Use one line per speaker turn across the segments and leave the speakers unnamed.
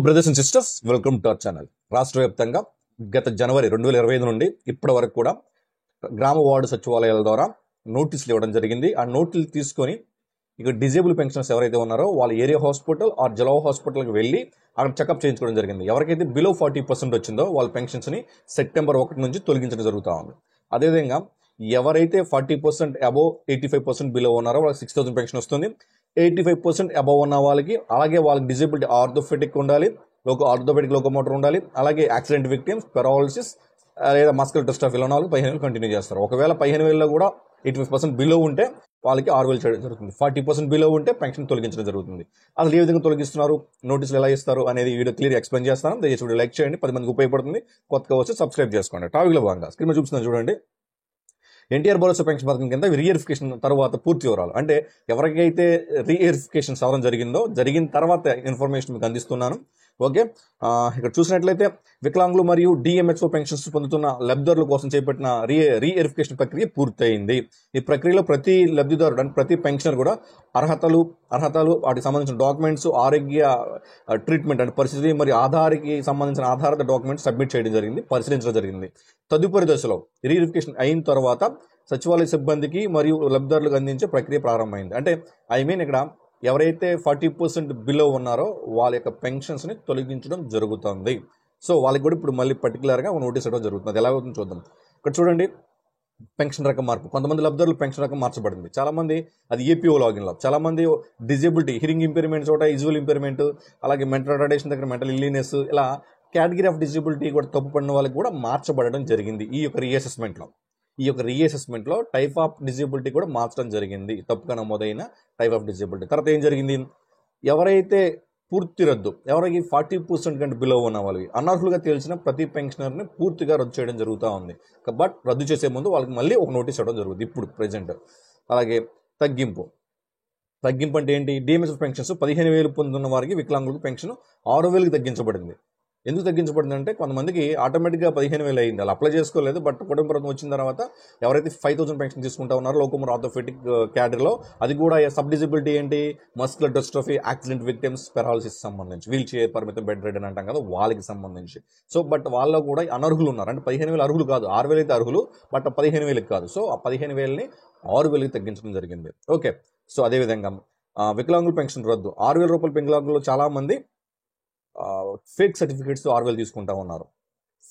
Brothers and sisters, welcome to our channel. రాష్ట్ర వ్యాప్తంగా గత జనవరి 2025 నుండి ఇప్పటి వరకు కూడా గ్రామ వార్డు సచివాలయాల ద్వారా నోటీసులు ఇవ్వడం జరిగింది. ఆ నోటీసులు తీసుకొని ఇక డిజేబుల్ పెన్షనర్స్ ఎవరైతే ఉన్నారో వాళ్ళ ఏరియా హాస్పిటల్ ఆర్ జలవా హాస్పిటల్కి వెళ్ళి అక్కడ చెకప్ చేయించుకోవడం జరిగింది. ఎవరికైతే బిలో 40% వచ్చిందో వాళ్ళ పెన్షన్స్ని సెప్టెంబర్ 1 నుంచి తొలగించడం జరుగుతూ ఉంది. అదేవిధంగా ఎవరైతే 40% అబోవ్ 85% బిలో ఉన్నారో వాళ్ళకి 6,000 పెన్షన్ వస్తుంది. 85% అబవ్ ఉన్న వాళ్ళకి, అలాగే వాళ్ళకి డిజేబిలిటీ ఆర్థోపెడిక్ ఉండాలి, ఆర్థోపెడిక్ లోకోమోటర్ ఉండాలి, అలాగే యాక్సిడెంట్ విక్టిమ్స్, పెరాలసిస్ లేదా మస్కులర్ డిస్ట్రాఫీ ఉన్న వాళ్ళు 15,000 కంటిన్యూ చేస్తారు. ఒకవేళ 15,000లో కూడా 85% బిలో ఉంటే వాళ్ళకి 6,000 చేయడం జరుగుతుంది. 40% బిలో ఉంటే పెన్షన్ తొలగించడం జరుగుతుంది. అసలు ఏ విధంగా తొలగిస్తున్నారు, నోటీసులు ఎలా ఇస్తారు అనేది వీడియో క్లియర్ ఎక్స్ప్లెయిన్ చేస్తాను. దయచేసి వీడియో లైక్ చేయండి, 10 మందికి ఉపయోగపడుతుంది. కొత్తగా వచ్చి సబ్స్క్రైబ్ చేసుకోండి. టాపిక్లో భాగంగా స్క్రీన్ మీద చూపిస్తున్నాను చూడండి. ఎన్టీఆర్ భరోసా పెన్షన్ పథకం కింద రీఎరిఫికేషన్ తర్వాత పూర్తి వివరాలు, అంటే ఎవరికైతే రీఎరిఫికేషన్ సవరణ జరిగిన తర్వాత ఇన్ఫర్మేషన్ మీకు అందిస్తున్నాను. ఓకే, ఇక్కడ చూసినట్లయితే వికలాంగులు మరియు డిఎంహెచ్ఓ పెన్షన్స్ పొందుతున్న లబ్ధిదారుల కోసం చేపట్టిన రీఎరిఫికేషన్ ప్రక్రియ పూర్తయింది. ఈ ప్రక్రియలో ప్రతి లబ్ధిదారుడు అంటే ప్రతి పెన్షనర్ కూడా అర్హతలు వాటికి సంబంధించిన డాక్యుమెంట్స్, ఆరోగ్య ట్రీట్మెంట్ అంటే పరిస్థితి మరియు ఆధార్కి సంబంధించిన ఆధారిత డాక్యుమెంట్స్ సబ్మిట్ చేయడం జరిగింది, పరిశీలించడం జరిగింది. తదుపరి దశలో రీఎరిఫికేషన్ అయిన తర్వాత సచివాలయ సిబ్బందికి మరియు లబ్ధిదారులకు అందించే ప్రక్రియ ప్రారంభమైంది. అంటే ఇక్కడ ఎవరైతే 40% బిలో ఉన్నారో వాళ్ళ యొక్క పెన్షన్స్ని తొలగించడం జరుగుతుంది. సో వాళ్ళకి కూడా ఇప్పుడు మళ్ళీ పర్టికులర్గా నోటీస్ ఇవ్వడం జరుగుతుంది. ఎలా అవుతుందో చూద్దాం. ఇక్కడ చూడండి, పెన్షన్ రకం మార్పు. కొంతమంది లబ్ధిదారులు పెన్షన్ రకం మార్చబడింది. చాలామంది అది ఏపీఓ లాగిన్లో, చాలామంది డిజేబిలిటీ, హిరింగ్ ఇంపైర్మెంట్ చోట విజువల్ ఇంపైర్మెంట్, అలాగే మెంటల్ రిటార్డేషన్ దగ్గర మెంటల్ ఇల్లీనెస్, ఇలా కేటగిరీ ఆఫ్ డిజేబిలిటీ కూడా తప్పుపడిన వాళ్ళకి కూడా మార్చబడడం జరిగింది. ఈ యొక్క రీఅసెస్మెంట్లో టైప్ ఆఫ్ డిజేబిలిటీ కూడా మార్చడం జరిగింది, తప్పుగా నమోదైన టైప్ ఆఫ్ డిజేబిలిటీ. తర్వాత ఏం జరిగింది, ఎవరైతే పూర్తి రద్దు, ఎవరికి 40% కంటే బిలో ఉన్న వాళ్ళకి అనర్హులుగా తేల్చిన ప్రతి పెన్షనర్ని పూర్తిగా రద్దు చేయడం జరుగుతూ ఉంది. బట్ రద్దు చేసే ముందు వాళ్ళకి మళ్ళీ ఒక నోటీస్ ఇవ్వడం జరుగుతుంది ఇప్పుడు ప్రెజెంట్. అలాగే తగ్గింపు అంటే ఏంటి, డిఎంహెచ్ఓ పెన్షన్స్ 15,000 పొందుతున్న వారికి వికలాంగులకు పెన్షన్ 6,000కి తగ్గించబడింది. ఎందుకు తగ్గించబడింది అంటే కొంతమందికి ఆటోమేటిక్గా 15,000 అయింది, వాళ్ళు అప్లై చేసుకోలేదు. బట్ కుటుంబ ప్రభుత్వం వచ్చిన తర్వాత ఎవరైతే 5,000 పెన్షన్ తీసుకుంటా ఉన్నారో లోకోమోటర్ ఆర్థోపెడిక్ క్యాడర్లో, అది కూడా సబ్ డిజబిలిటీ ఏంటి, muscular dystrophy, accident victims, paralysis సంబంధించి, వీల్ చైర్ పరిమితం, బెడ్ రెడ్ అని అంటాం కదా, వాళ్ళకి సంబంధించి. సో బట్ వాళ్ళలో కూడా అనర్హులు ఉన్నారు. అంటే 15,000 అర్హులు కాదు, 6,000 అయితే అర్హులు, బట్ 15,000కి కాదు. సో ఆ 15,000ని 6,000కి తగ్గించడం జరిగింది. ఓకే, సో అదేవిధంగా వికలాంగుల పెన్షన్ రద్దు. 6,000 రూపాయల వికలాంగులు చాలామంది ఫేక్ సర్టిఫికేట్స్ 6,000 తీసుకుంటా ఉన్నారు.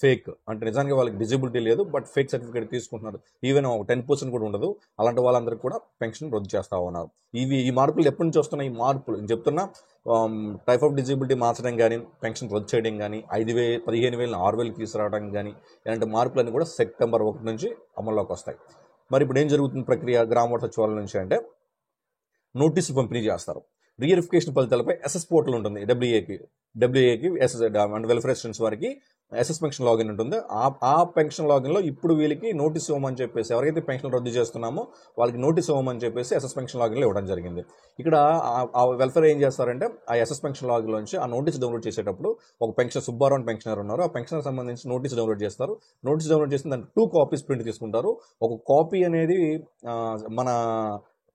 ఫేక్ అంటే నిజానికి వాళ్ళకి డిజబిలిటీ లేదు, బట్ ఫేక్ సర్టిఫికేట్ తీసుకుంటున్నారు. ఈవెన్ 10% కూడా ఉండదు. అలాంటి వాళ్ళందరికీ కూడా పెన్షన్ రద్దు చేస్తూ ఉన్నారు. ఈ మార్పులు ఎప్పటి నుంచి వస్తున్నాయి? ఈ మార్పులు నేను చెప్తున్నా, టైప్ ఆఫ్ డిజబిలిటీ మార్చడం కానీ, పెన్షన్ రద్దు చేయడం కానీ, 15,000 6,000 తీసుకురావడం కానీ, ఇలాంటి మార్పులన్నీ కూడా సెప్టెంబర్ 1 నుంచి అమల్లోకి వస్తాయి. మరి ఇప్పుడు ఏం జరుగుతుంది ప్రక్రియ గ్రామ వార్డు సచివాలయం నుంచి అంటే, నోటీసులు పంపిణీ చేస్తారు. రీఎరిఫికేషన్ ఫలితాలపై ఎస్ఎస్ పోర్టల్ ఉంటుంది. డబ్ల్యూఏకి ఎస్ఎస్ అండ్ వెల్ఫేర్ అసిస్టెంట్స్ వారికి ఎస్ఎస్ పెన్షన్ లాగిన్ ఉంటుంది. ఆ పెన్షన్ లాగిన్లో ఇప్పుడు వీళ్ళకి నోటీస్ ఇవ్వమని చెప్పేసి, ఎవరైతే పెన్షన్ రద్దు చేస్తున్నామో వాళ్ళకి నోటీస్ ఇవ్వమని చెప్పేసి ఎస్ఎస్ పెన్షన్ లాగిన్లో ఇవ్వడం జరిగింది. ఇక్కడ ఆ వెల్ఫేర్ ఏం చేస్తారంటే, ఆ ఎస్ఎస్ పెన్షన్ లాగిన్లో నుంచి ఆ నోటీస్ డౌన్లోడ్ చేసేటప్పుడు ఒక పెన్షన్ సుబ్బారావు అని పెన్షనర్ ఉన్నారు, ఆ పెన్షనర్ సంబంధించి నోటీస్ డౌన్లోడ్ చేస్తారు. నోటీస్ డౌన్లోడ్ చేసిన దానికి 2 కాపీస్ ప్రింట్ తీసుకుంటారు. ఒక కాపీ అనేది మన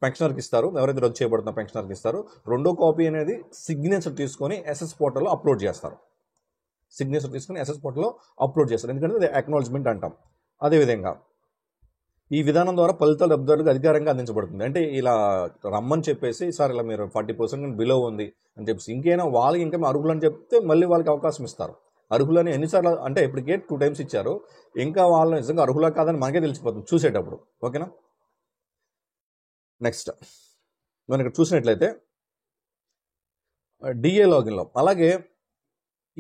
పెన్షనర్కి ఇస్తారు, ఎవరైతే రద్దు చేయబడుతున్న పెన్షనర్కి ఇస్తారు. రెండో కాపీ అనేది సిగ్నేచర్ తీసుకొని ఎస్ఎస్ పోర్టల్లో అప్లోడ్ చేస్తారు. ఎందుకంటే అది అక్నాలజ్మెంట్ అంటాం. అదేవిధంగా ఈ విధానం ద్వారా ఫలితాలు లబ్ధిదారులకు అధికారంగా అందించబడుతుంది. అంటే ఇలా రమ్మని చెప్పేసి, సార్ ఇలా మీరు 40% బిలో ఉంది అని చెప్పేసి, ఇంకైనా వాళ్ళకి ఇంకా అర్హులు అని చెప్తే మళ్ళీ వాళ్ళకి అవకాశం ఇస్తారు. అర్హులని ఎన్నిసార్లు అంటే ఇప్పటికే 2 times ఇచ్చారు, ఇంకా వాళ్ళు నిజంగా అర్హులా కాదని మనకే తెలిసిపోతుంది చూసేటప్పుడు. ఓకేనా, నెక్స్ట్ మనం ఇక్కడ చూసినట్లయితే డిఏ లాగిన్లో, అలాగే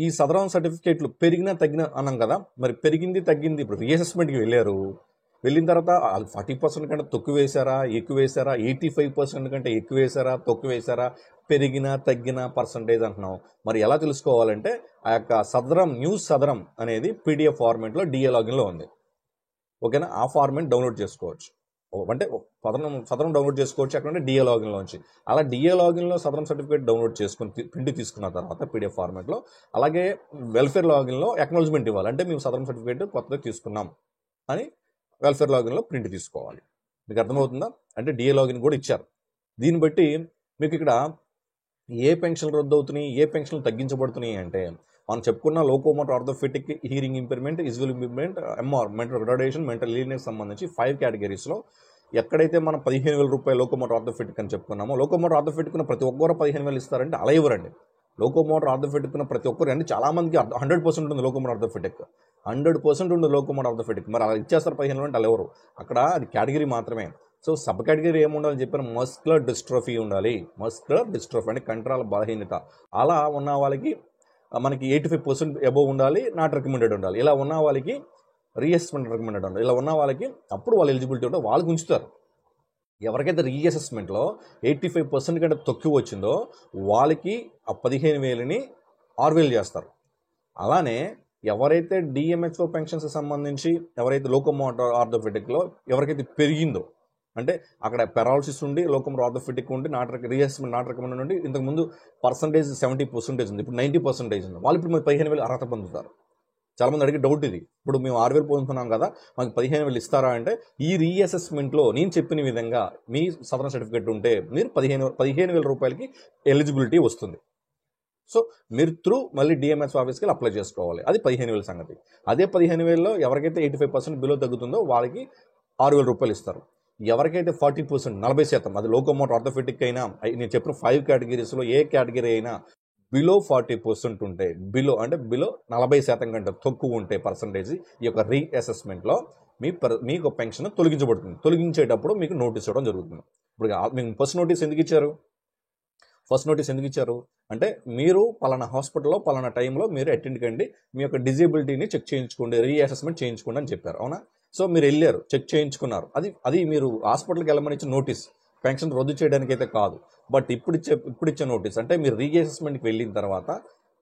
ఈ సదరం సర్టిఫికేట్లు పెరిగినా తగ్గినా అన్నాం కదా, మరి పెరిగింది తగ్గింది. ఇప్పుడు రీఅసెస్మెంట్కి వెళ్ళిన తర్వాత 40% కంటే తక్కువ వేశారా, ఎక్కువ వేశారా, 85% కంటే ఎక్కువ వేశారా, తక్కువ వేశారా, పెరిగినా తగ్గిన పర్సంటేజ్ అంటున్నాం. మరి ఎలా తెలుసుకోవాలంటే, ఆ యొక్క న్యూస్ సదరం అనేది పీడిఎఫ్ ఫార్మేట్లో డిఏ లాగిన్లో ఉంది. ఓకేనా, ఆ ఫార్మేట్ డౌన్లోడ్ చేసుకోవచ్చు. అంటే సదరం డౌన్లోడ్ చేసుకోవచ్చు అక్కడ డిఏ లాగిన్లోంచి. అలా డిఏ లాగిన్లో సదరం సర్టిఫికేట్ డౌన్లోడ్ చేసుకుని ప్రింట్ తీసుకున్న తర్వాత పీడిఎఫ్ ఫార్మాట్లో, అలాగే వెల్ఫేర్ లాగిన్లో అక్నాలజ్మెంట్ ఇవ్వాలి. అంటే మేము సదరం సర్టిఫికేట్ కొత్తగా తీసుకున్నాం అని వెల్ఫేర్ లాగిన్లో ప్రింట్ తీసుకోవాలి. మీకు అర్థమవుతుందా? అంటే డిఏ లాగిన్ కూడా ఇచ్చారు. దీన్ని బట్టి మీకు ఇక్కడ ఏ పెన్షన్లు రద్దు అవుతున్నాయి, ఏ పెన్షన్లు తగ్గించబడుతున్నాయి అంటే మనం చెప్పుకున్న locomotor orthopaedic, hearing impairment, visual impairment, MR mental retardation, mental illness సంబంధించి 5 కేటగిరీస్లో ఎక్కడైతే మనం 15,000 రూపాయలు లోకోమోటర్ ఆర్థోపెటిక్ అని చెప్పుకున్నామో, లోకోమోటర్ ఆర్థోపెటిక్ ప్రతి ఒక్కరు 15,000 ఇస్తారంటే అలా ఇవ్వరండి. లోకోమోటర్ ఆర్థోపెటిక్ ప్రతి ఒక్కరు అంటే చాలామందికి 100% ఉంది లోకోమోటర్ ఆర్థోపెటిక్, 100% ఉంది లోకోమోటర్ ఆర్థోపెటిక్. మరి అలా ఇచ్చేస్తారు 15,000 అంటే అలా ఎవరు, అక్కడ అది కేటగిరీ మాత్రమే. సో సబ్ కేటగిరీ ఏముండాలని చెప్పారు, మస్కులర్ డిస్ట్రోఫీ ఉండాలి. మస్కులర్ డిస్ట్రోఫీ అంటే కండరాల బలహీనత. అలా ఉన్న వాళ్ళకి మనకి 85% అబోవ్ ఉండాలి, నాట్ రికమెండెడ్ ఉండాలి. ఇలా ఉన్న వాళ్ళకి రీఅసెస్మెంట్ రికమెండెడ్ ఉండాలి. ఇలా ఉన్న వాళ్ళకి అప్పుడు వాళ్ళు ఎలిజిబిలిటీ ఉంటే వాళ్ళకి ఉంచుతారు. ఎవరికైతే రీఅసెస్మెంట్లో 85% కంటే తక్కువ వచ్చిందో వాళ్ళకి ఆ 15,000ని 6,000 చేస్తారు. అలానే ఎవరైతే డిఎంహెచ్ఓ పెన్షన్స్కి సంబంధించి ఎవరైతే లోకోమోటర్ ఆర్థోపెటిక్లో ఎవరికైతే పెరిగిందో, అంటే అక్కడ పెరాలసిస్ ఉండి లోకోమోటర్ ఆర్థోపెటిక్ ఉండి రీఅసెస్మెంట్ నాట్ రికమెండెడ్ ఉండి ఇంతకుముందు పర్సంటేజ్ 70% ఉంది, ఇప్పుడు 90% ఉంది, వాళ్ళు ఇప్పుడు 15,000 అర్హత పొందుతారు. చాలామంది అడిగే డౌట్ ఇది. ఇప్పుడు మేము 6,000 పొందుతున్నాం కదా, మాకు 15,000 ఇస్తారా అంటే ఈ రీఅసెస్మెంట్లో నేను చెప్పిన విధంగా మీ సదరన్ సర్టిఫికేట్ ఉంటే మీరు 15,000 రూపాయలకి ఎలిజిబిలిటీ వస్తుంది. సో మీరు మళ్ళీ డిఎంహెచ్ ఆఫీస్కి వెళ్ళి అప్లై చేసుకోవాలి. అది 15,000 సంగతి. అదే 15,000లో ఎవరికైతే 85% బిలో తగ్గుతుందో వాళ్ళకి 6,000 రూపాయలు ఇస్తారు. ఎవరికైతే 40% 40%, అది లోకోమోటర్ ఆర్థోపెటిక్ అయినా నేను చెప్పిన 5 కేటగిరీస్లో ఏ కేటగిరీ అయినా బిలో 40% ఉంటే, బిలో 40% కంటే తక్కువ ఉంటే పర్సంటేజ్ ఈ యొక్క రీఅసెస్మెంట్లో మీకు పెన్షన్ తొలగించబడుతుంది. తొలగించేటప్పుడు మీకు నోటీస్ ఇవ్వడం జరుగుతుంది. ఇప్పుడు మీకు ఫస్ట్ నోటీస్ ఎందుకు ఇచ్చారు అంటే మీరు పలానా హాస్పిటల్లో పలానా టైంలో మీరు అటెండ్ కండి, మీ యొక్క డిజేబిలిటీని చెక్ చేయించుకోండి, రీఅసెస్మెంట్ చేయించుకోండి అని చెప్పారు. అవునా? సో మీరు వెళ్ళారు, చెక్ చేయించుకున్నారు. అది మీరు హాస్పిటల్కి వెళ్ళమని ఇచ్చిన నోటీస్, పెన్షన్ రద్దు చేయడానికి అయితే కాదు. బట్ ఇప్పుడు ఇచ్చే నోటీస్ అంటే మీరు రీఅసెస్మెంట్కి వెళ్ళిన తర్వాత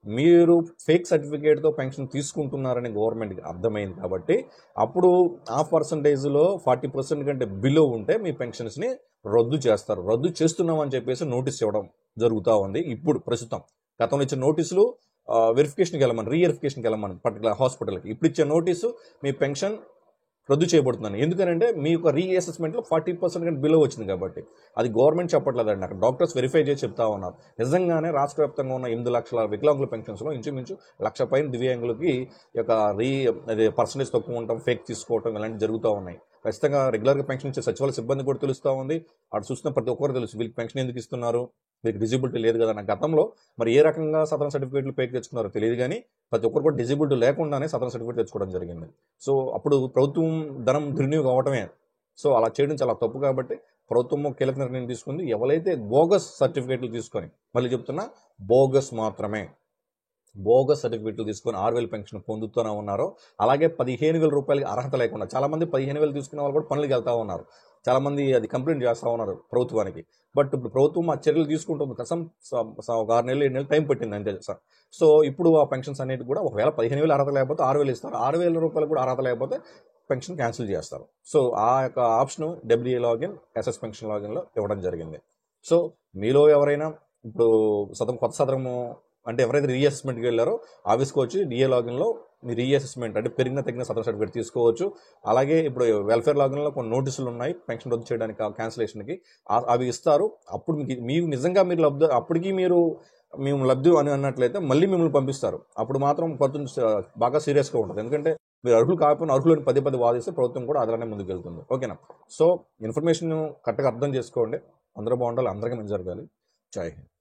మీరు ఫేక్ సర్టిఫికేట్తో పెన్షన్ తీసుకుంటున్నారని గవర్నమెంట్కి అర్థమైంది కాబట్టి అప్పుడు ఆ పర్సంటేజ్లో 40% కంటే బిలో ఉంటే మీ పెన్షన్స్ని రద్దు చేస్తారు. రద్దు చేస్తున్నామని చెప్పేసి నోటీస్ ఇవ్వడం జరుగుతూ ఉంది ఇప్పుడు ప్రస్తుతం. గతంలో ఇచ్చిన నోటీసులు వెరిఫికేషన్కి వెళ్ళమని, రీవెరిఫికేషన్కి వెళ్ళమని పర్టికులర్ హాస్పిటల్కి. ఇప్పుడు ఇచ్చే నోటీసు మీ పెన్షన్ రద్దు చేయబడుతుందని. ఎందుకంటే మీ యొక్క రీఅసెస్మెంట్లో 40% కంటే బిలో వచ్చింది కాబట్టి. అది గవర్నమెంట్ చెప్పట్లేదండి, అక్కడ డాక్టర్స్ వెరిఫై చేసి చెప్తా ఉన్నారు. నిజంగానే రాష్ట్ర వ్యాప్తంగా ఉన్న 8 లక్షల వికలాంగుల పెన్షన్స్లో ఇంచుమించు 1,00,000 పైన దివ్యాంగులకి యొక్క పర్సంటేజ్ తక్కువ ఉండటం, ఫేక్ తీసుకోవటం ఇలాంటివి జరుగుతూ ఉన్నాయి. ఖచ్చితంగా రెగ్యులర్గా పెన్షన్ ఇచ్చే సచివాలయ సిబ్బంది కూడా తెలుస్తూ ఉంది. అటు చూస్తున్న ప్రతి ఒక్కరు తెలుసు వీళ్ళకి పెన్షన్ ఎందుకు ఇస్తున్నారు, వీళ్ళకి డిజిబిలిటీ లేదు కదా. నా గతంలో మరి ఏ రకంగా సదరన్ సర్టిఫికేట్లు పేక్ తెచ్చుకున్నారో తెలియదు, కానీ ప్రతి ఒక్కరు కూడా డిజిబిలిటీ లేకుండానే సదరన్ సర్టిఫికేట్ తెచ్చుకోవడం జరిగింది. సో అప్పుడు ప్రభుత్వం ధనం దుర్వినియోగం అవటమే. సో అలా చేయడం చాలా తప్పు కాబట్టి ప్రభుత్వం కీలక నిర్ణయం తీసుకుంది. ఎవరైతే బోగస్ సర్టిఫికేట్లు తీసుకొని, మళ్ళీ చెప్తున్నా బోగస్ మాత్రమే, బోగస్ సర్టిఫికేట్లు తీసుకొని 6,000 పెన్షన్ పొందుతూనే ఉన్నారో, అలాగే 15,000 రూపాయలకి అర్హత లేకుండా చాలామంది 15,000 తీసుకునే వాళ్ళు కూడా పనులకు వెళ్తూ ఉన్నారు. చాలామంది అది కంప్లైంట్ చేస్తూ ఉన్నారు ప్రభుత్వానికి. బట్ ఇప్పుడు ప్రభుత్వం ఆ చర్యలు తీసుకుంటుంది. కసం ఒక 6 నెలలు 7 నెలలు టైం పట్టింది అంతే సార్. సో ఇప్పుడు ఆ పెన్షన్స్ అనేవి కూడా ఒకవేళ 15,000 అర్హత లేకపోతే 6,000 ఇస్తారు, 6,000 రూపాయలు కూడా అర్హత లేకపోతే పెన్షన్ క్యాన్సిల్ చేస్తారు. సో ఆ యొక్క option WA login, SS pension లాగిన్లో ఇవ్వడం జరిగింది. సో మీలో ఎవరైనా ఇప్పుడు కొత్త సదరము అంటే ఎవరైతే రీఅసెస్మెంట్కి వెళ్ళారో ఆఫీస్కి వచ్చి డిఏ లాగిన్లో మీ రీఅసెస్మెంట్ అంటే తగిన సదరన్ సర్టిఫికేట్ తీసుకోవచ్చు. అలాగే ఇప్పుడు వెల్ఫేర్ లాగిన్లో కొన్ని నోటీసులు ఉన్నాయి పెన్షన్ రద్దు చేయడానికి, క్యాన్సిలేషన్కి, అవి ఇస్తారు. అప్పుడు మీకు నిజంగా మీరు లబ్ధి, అప్పటికి మేము లబ్ధి అని అన్నట్లయితే మళ్ళీ మిమ్మల్ని పంపిస్తారు. అప్పుడు మాత్రం కొంచెం బాగా సీరియస్గా ఉంటుంది. ఎందుకంటే మీరు అర్హులు కాకపోయినా అర్హులను పదే వాదిస్తే ప్రభుత్వం కూడా అదననే ముందుకు వెళ్తుంది. ఓకేనా? సో ఇన్ఫర్మేషన్ కరెక్ట్గా అర్థం చేసుకోండి. అందరూ బాగుండాలి, అందరికీ మంచి జరగాలి. జై హింద్.